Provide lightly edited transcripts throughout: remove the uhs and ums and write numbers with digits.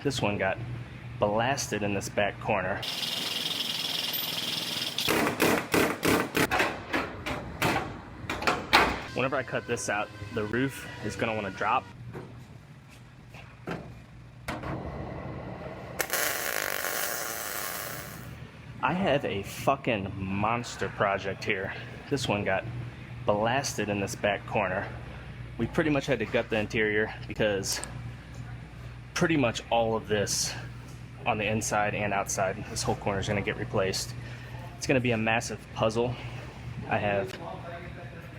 This one got blasted in this back corner. Whenever I cut this out, the roof is going to want to drop. I have a fucking monster project here. This one got blasted in this back corner. We pretty much had to gut the interior because pretty much all of this on the inside and outside, this whole corner is going to get replaced. It's going to be a massive puzzle. I have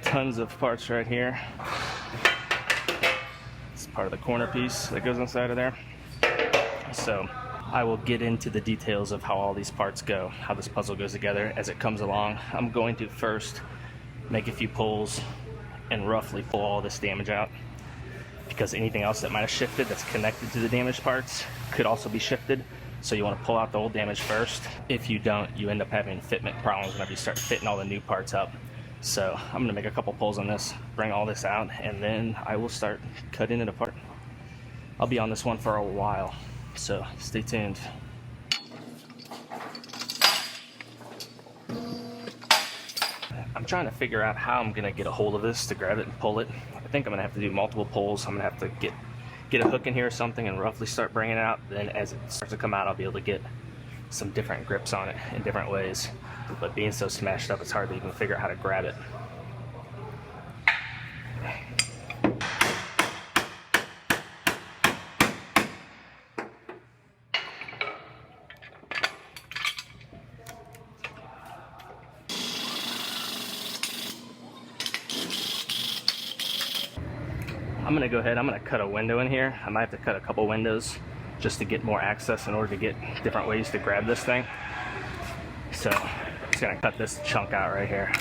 tons of parts right here. It's part of the corner piece that goes inside of there. So I will get into the details of how all these parts go, how this puzzle goes together as it comes along. I'm going to first make a few pulls and roughly pull all this damage out, because anything else that might have shifted that's connected to the damaged parts could also be shifted. So you want to pull out the old damage first. If you don't, you end up having fitment problems whenever you start fitting all the new parts up. So I'm going to make a couple pulls on this, bring all this out, and then I will start cutting it apart. I'll be on this one for a while, so stay tuned. I'm trying to figure out how I'm going to get a hold of this to grab it and pull it. I think I'm going to have to do multiple pulls. I'm going to have to get a hook in here or something and roughly start bringing it out. Then as it starts to come out, I'll be able to get some different grips on it in different ways. But being so smashed up, it's hard to even figure out how to grab it. I'm going to go ahead, I'm going to cut a window in here. I might have to cut a couple windows just to get more access in order to get different ways to grab this thing. So I'm just going to cut this chunk out right here.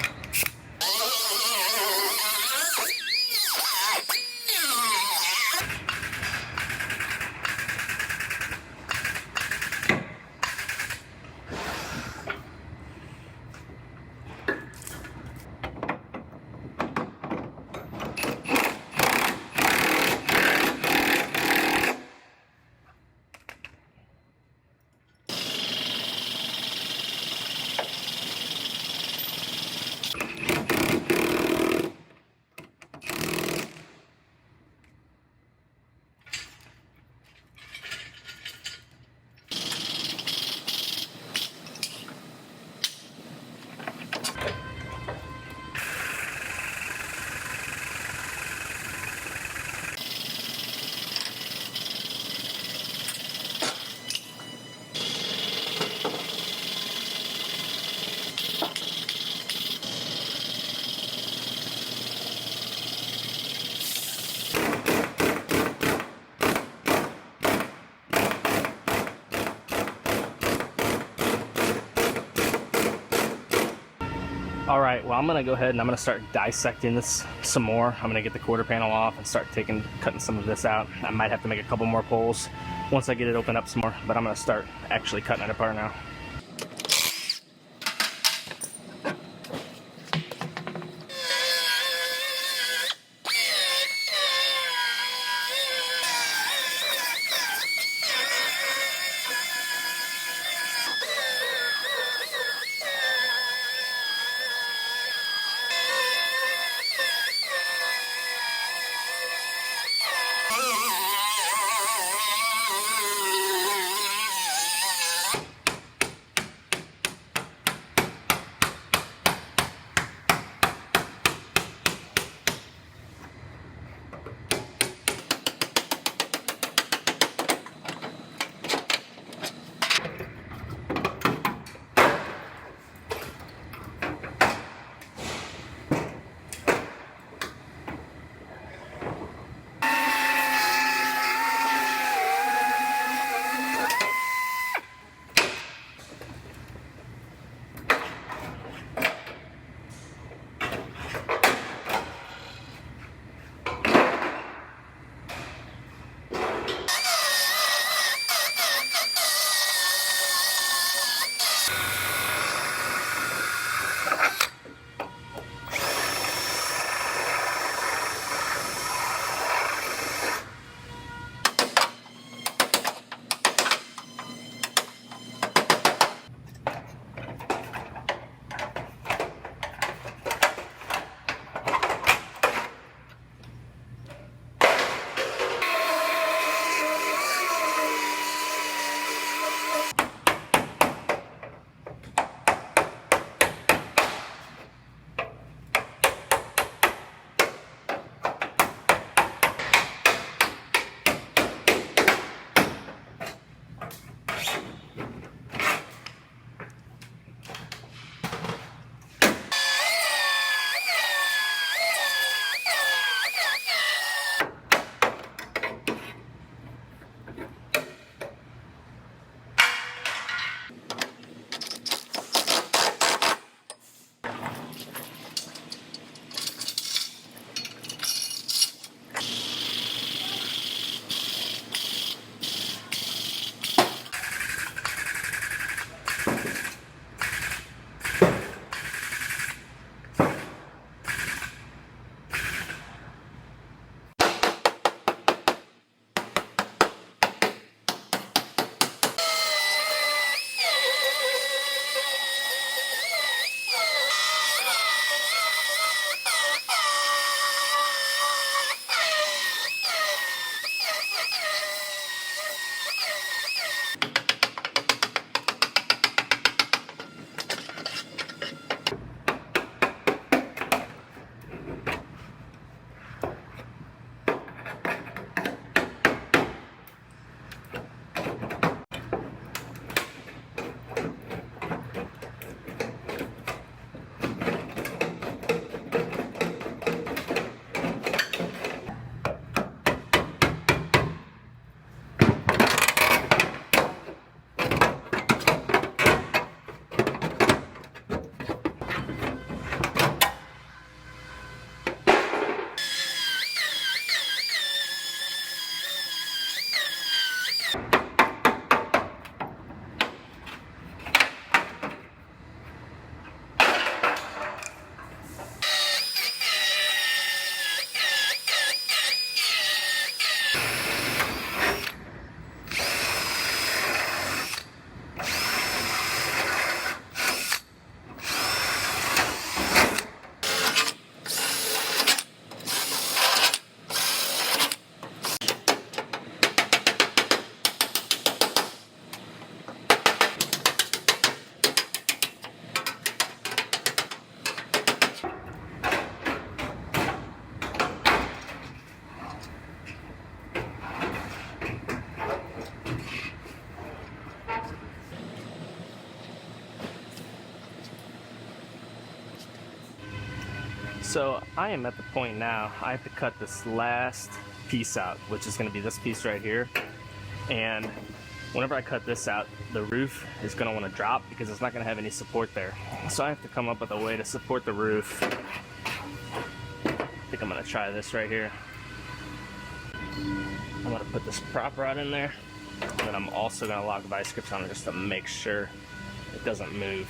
Alright, well I'm going to go ahead and I'm going to start dissecting this some more. I'm going to get the quarter panel off and start cutting some of this out. I might have to make a couple more pulls once I get it opened up some more, but I'm going to start actually cutting it apart now. So I am at the point now, I have to cut this last piece out, which is going to be this piece right here. And whenever I cut this out, the roof is going to want to drop because it's not going to have any support there. So I have to come up with a way to support the roof. I think I'm going to try this right here. I'm going to put this prop rod in there. And then I'm also going to lock vice grips on it just to make sure it doesn't move.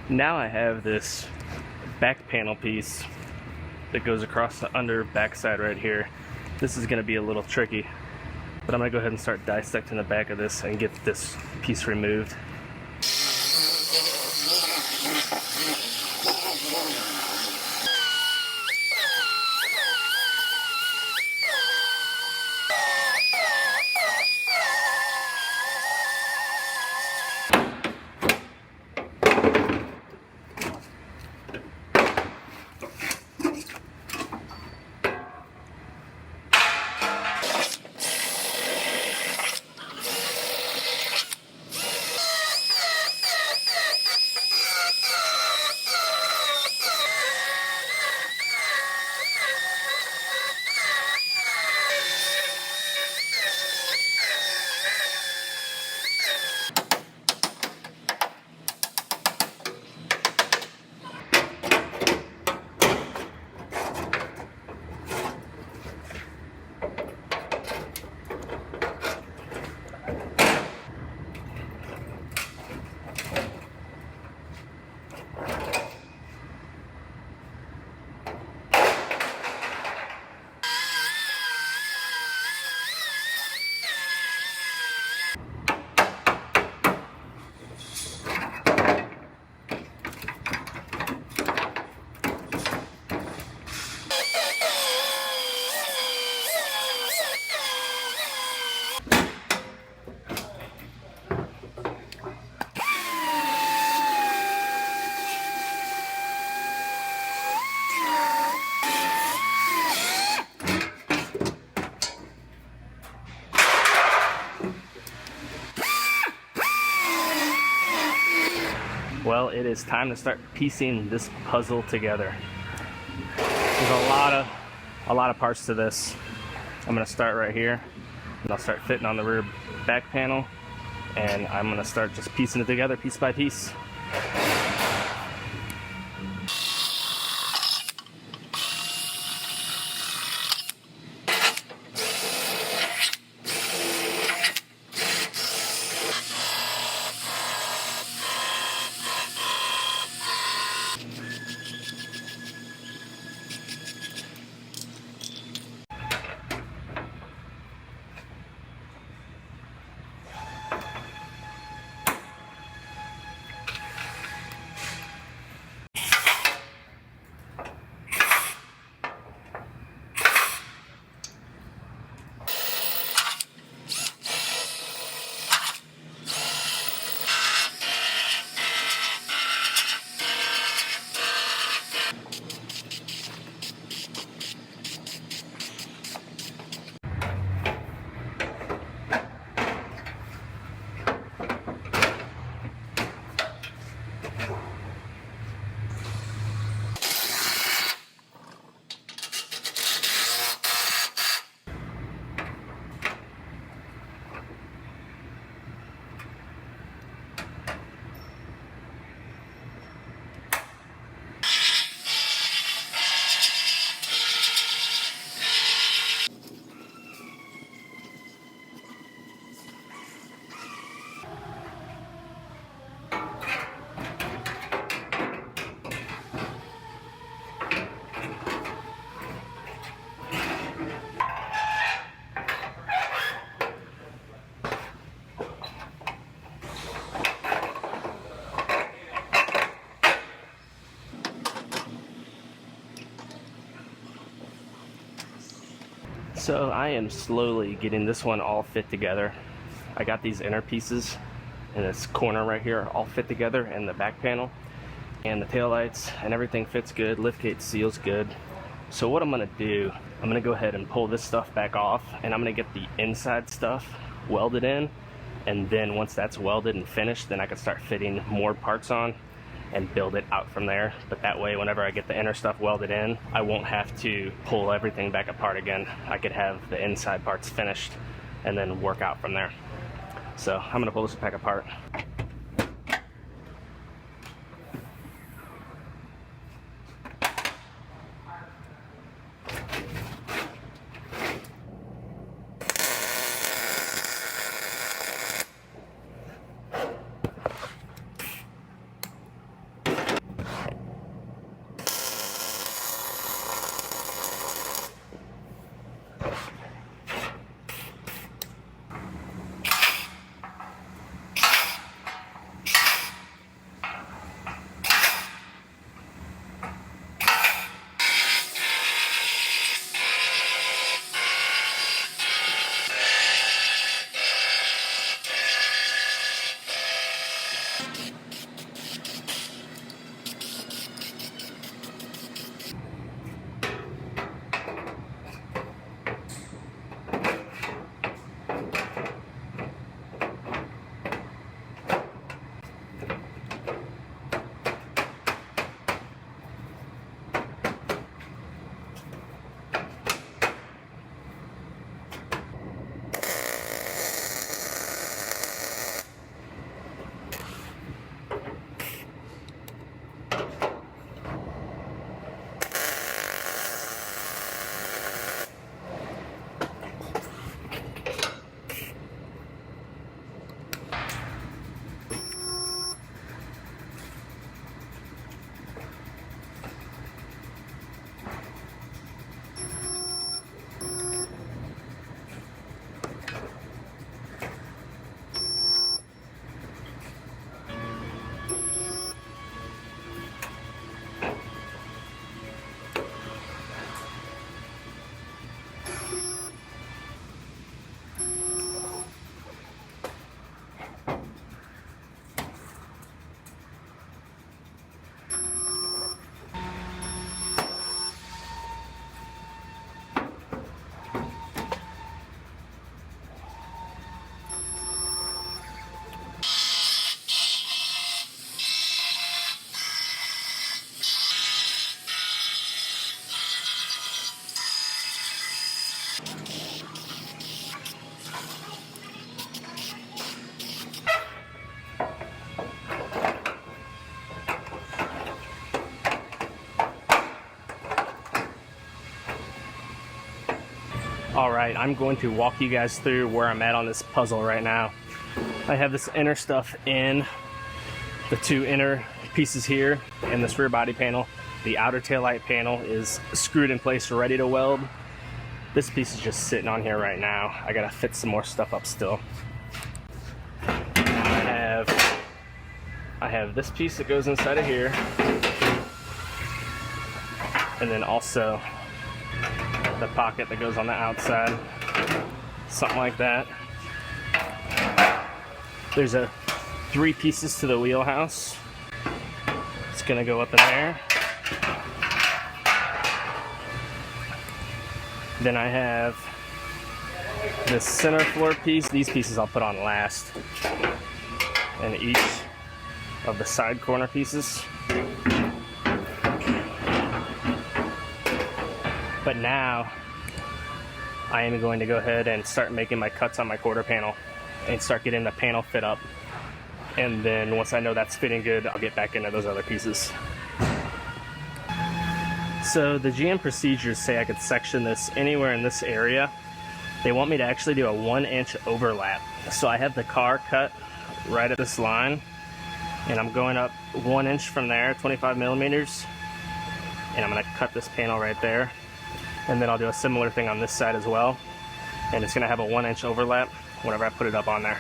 Now I have this back panel piece that goes across the under backside right here. This is going to be a little tricky, but I'm going to go ahead and start dissecting the back of this and get this piece removed. Well, it is time to start piecing this puzzle together. There's a lot of parts to this. I'm going to start right here, and I'll start fitting on the rear back panel, and I'm going to start just piecing it together piece by piece. So I am slowly getting this one all fit together. I got these inner pieces in this corner right here all fit together, and the back panel and the taillights and everything fits good. Liftgate seals good. So what I'm gonna do, I'm gonna go ahead and pull this stuff back off, and I'm gonna get the inside stuff welded in, and then once that's welded and finished, then I can start fitting more parts on and build it out from there. But that way, whenever I get the inner stuff welded in, I won't have to pull everything back apart again. I could have the inside parts finished and then work out from there. So I'm gonna pull this back apart. All right, I'm going to walk you guys through where I'm at on this puzzle right now. I have this inner stuff in, the two inner pieces here, and this rear body panel. The outer taillight panel is screwed in place, ready to weld. This piece is just sitting on here right now. I gotta fit some more stuff up still. Now I have this piece that goes inside of here, and then also the pocket that goes on the outside, something like that. There's three pieces to the wheelhouse. It's gonna go up in there. Then I have this center floor piece. These pieces I'll put on last, and each of the side corner pieces. But now I am going to go ahead and start making my cuts on my quarter panel and start getting the panel fit up. And then once I know that's fitting good, I'll get back into those other pieces. So the GM procedures say I could section this anywhere in this area. They want me to actually do a 1-inch overlap. So I have the car cut right at this line, and I'm going up 1 inch from there, 25 millimeters, and I'm gonna cut this panel right there. And then I'll do a similar thing on this side as well. And it's gonna have a 1-inch overlap whenever I put it up on there.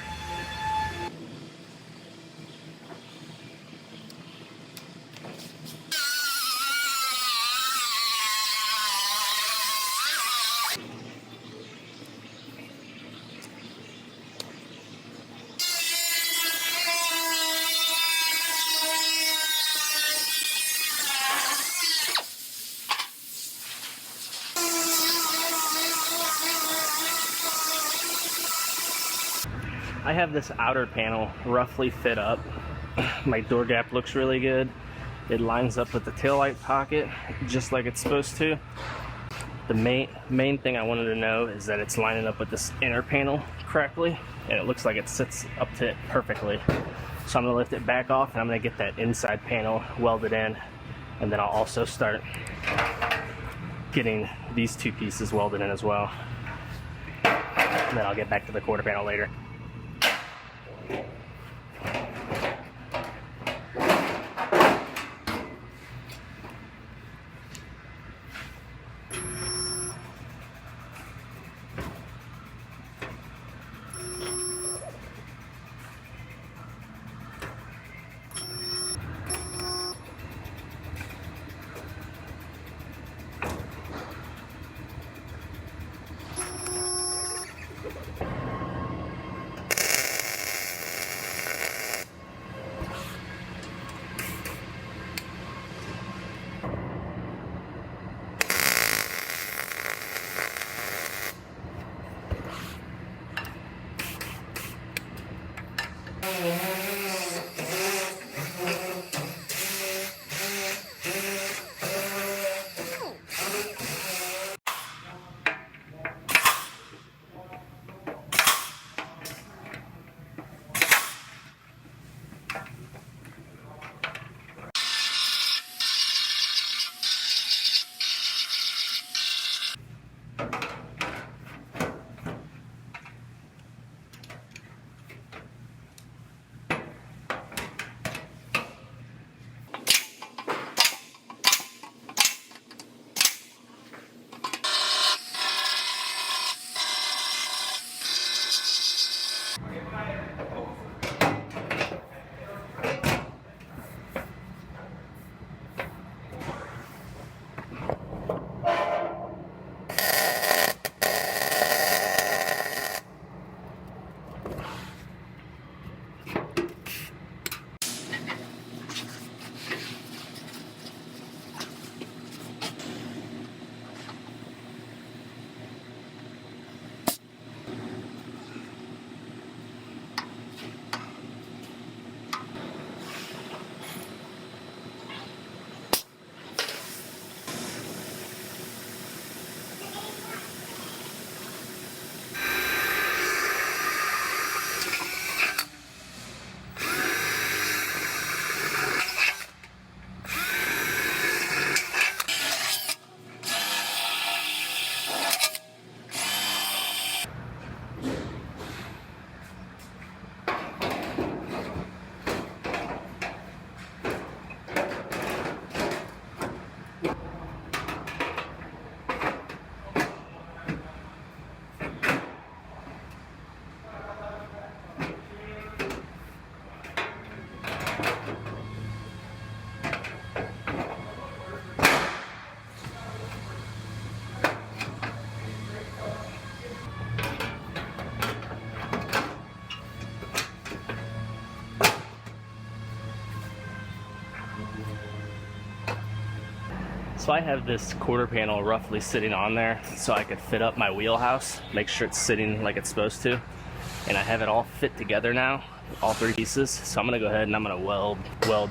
I have this outer panel roughly fit up. My door gap looks really good. It lines up with the taillight pocket just like it's supposed to. The main thing I wanted to know is that it's lining up with this inner panel correctly, and it looks like it sits up to it perfectly. So I'm gonna lift it back off, and I'm gonna get that inside panel welded in, and then I'll also start getting these two pieces welded in as well. And then I'll get back to the quarter panel later. So I have this quarter panel roughly sitting on there so I could fit up my wheelhouse, make sure it's sitting like it's supposed to. And I have it all fit together now, all three pieces. So I'm gonna go ahead and I'm gonna weld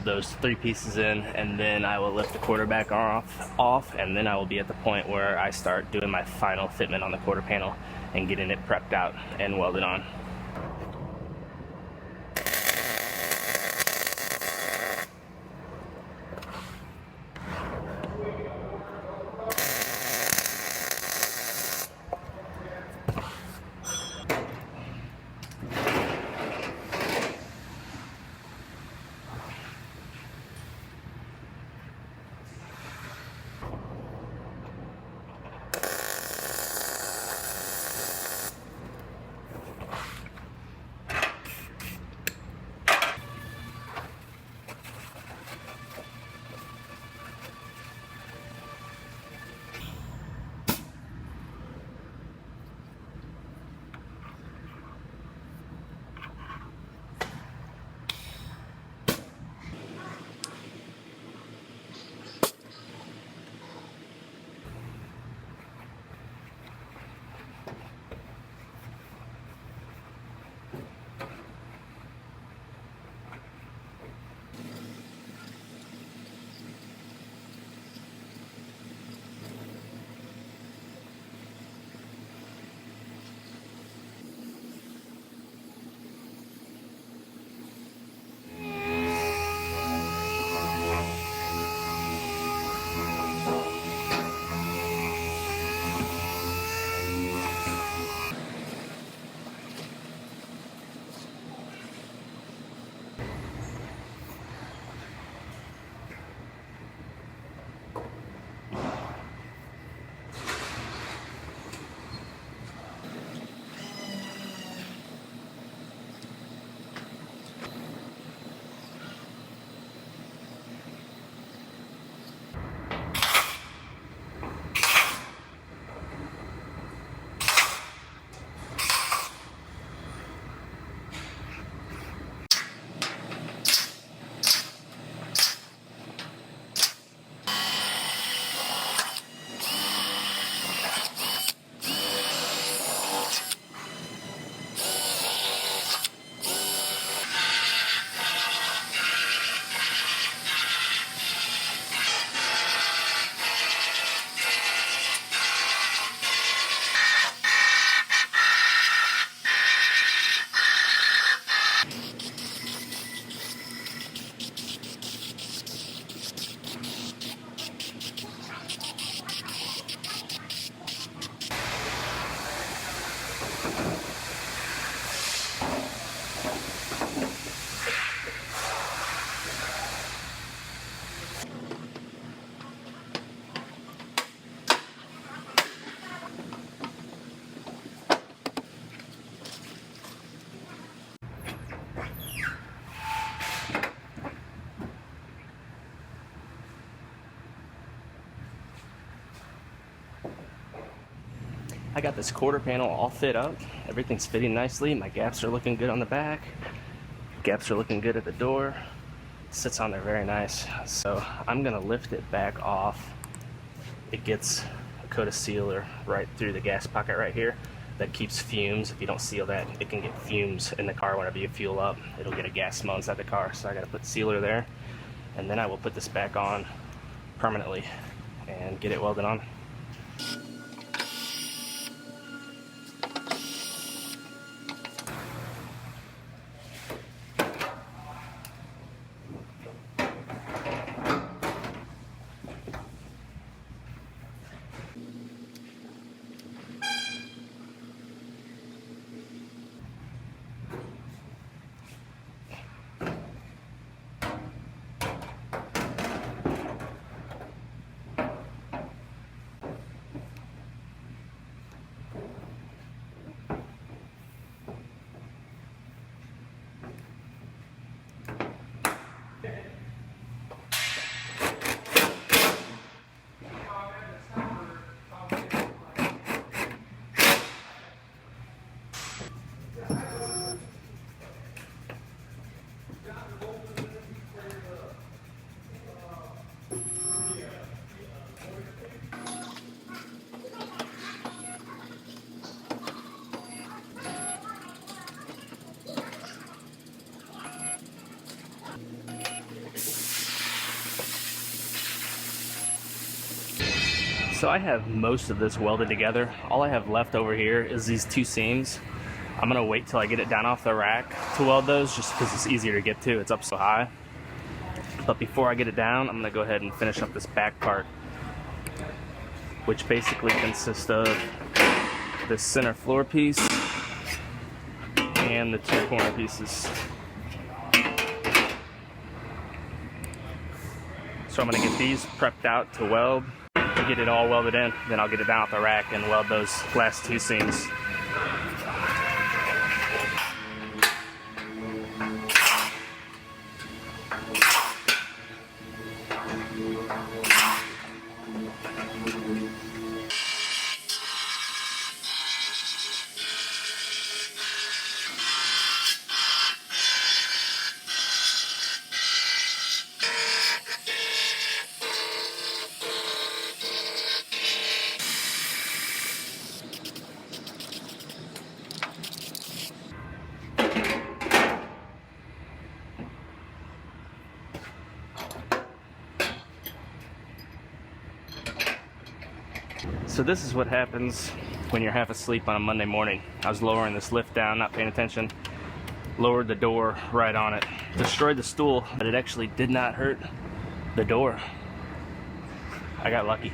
those three pieces in, and then I will lift the quarter back off, and then I will be at the point where I start doing my final fitment on the quarter panel and getting it prepped out and welded on. got this quarter panel all fit up. Everything's fitting nicely. My gaps are looking good on the back. Gaps are looking good at the door. It sits on there very nice. So I'm gonna lift it back off. It gets a coat of sealer right through the gas pocket right here that keeps fumes. If you don't seal that, it can get fumes in the car whenever you fuel up. It'll get a gas smell inside the car. So I gotta put sealer there. And then I will put this back on permanently and get it welded on. So I have most of this welded together. All I have left over here is these two seams. I'm gonna wait till I get it down off the rack to weld those, just because it's easier to get to. It's up so high. But before I get it down, I'm gonna go ahead and finish up this back part, which basically consists of this center floor piece and the two corner pieces. So I'm gonna get these prepped out to weld. To get it all welded in, then I'll get it down off the rack and weld those last two seams. So this is what happens when you're half asleep on a Monday morning. I was lowering this lift down, not paying attention, lowered the door right on it, destroyed the stool, but it actually did not hurt the door. I got lucky.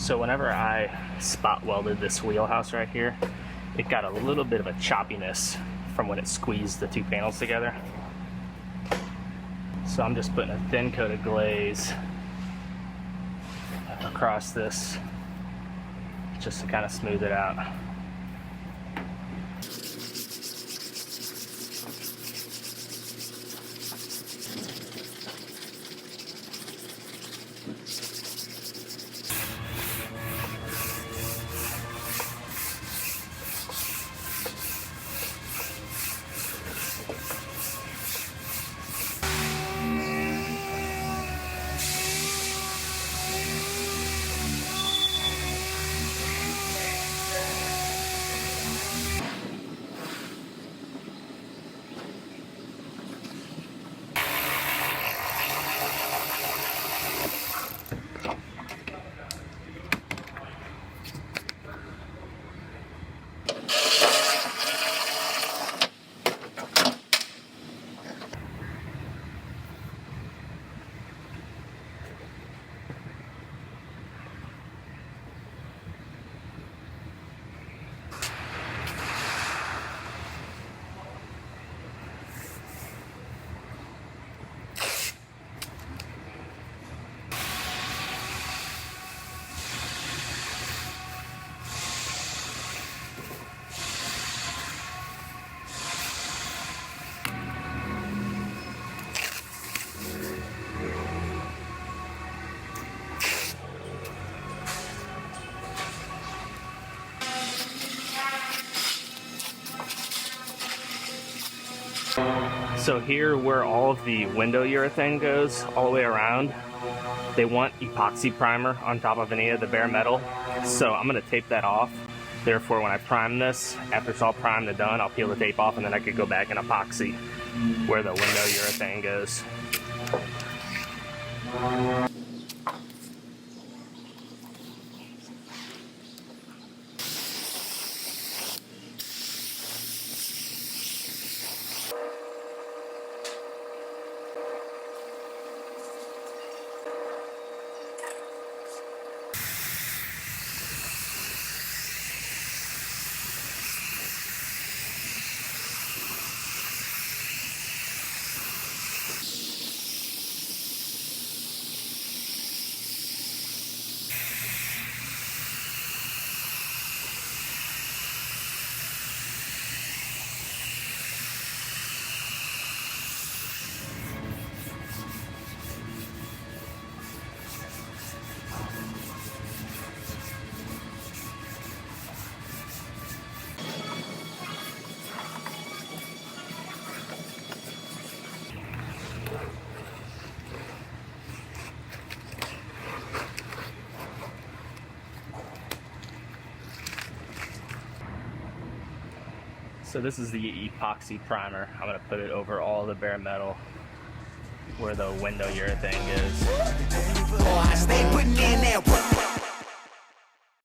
So whenever I spot welded this wheelhouse right here, it got a little bit of a choppiness from when it squeezed the two panels together. So I'm just putting a thin coat of glaze across this just to kind of smooth it out. So here where all of the window urethane goes all the way around, they want epoxy primer on top of any of the bare metal. So I'm gonna tape that off. Therefore, when I prime this, after it's all primed and done, I'll peel the tape off and then I could go back and epoxy where the window urethane goes. So this is the epoxy primer. I'm gonna put it over all the bare metal where the window urethane is.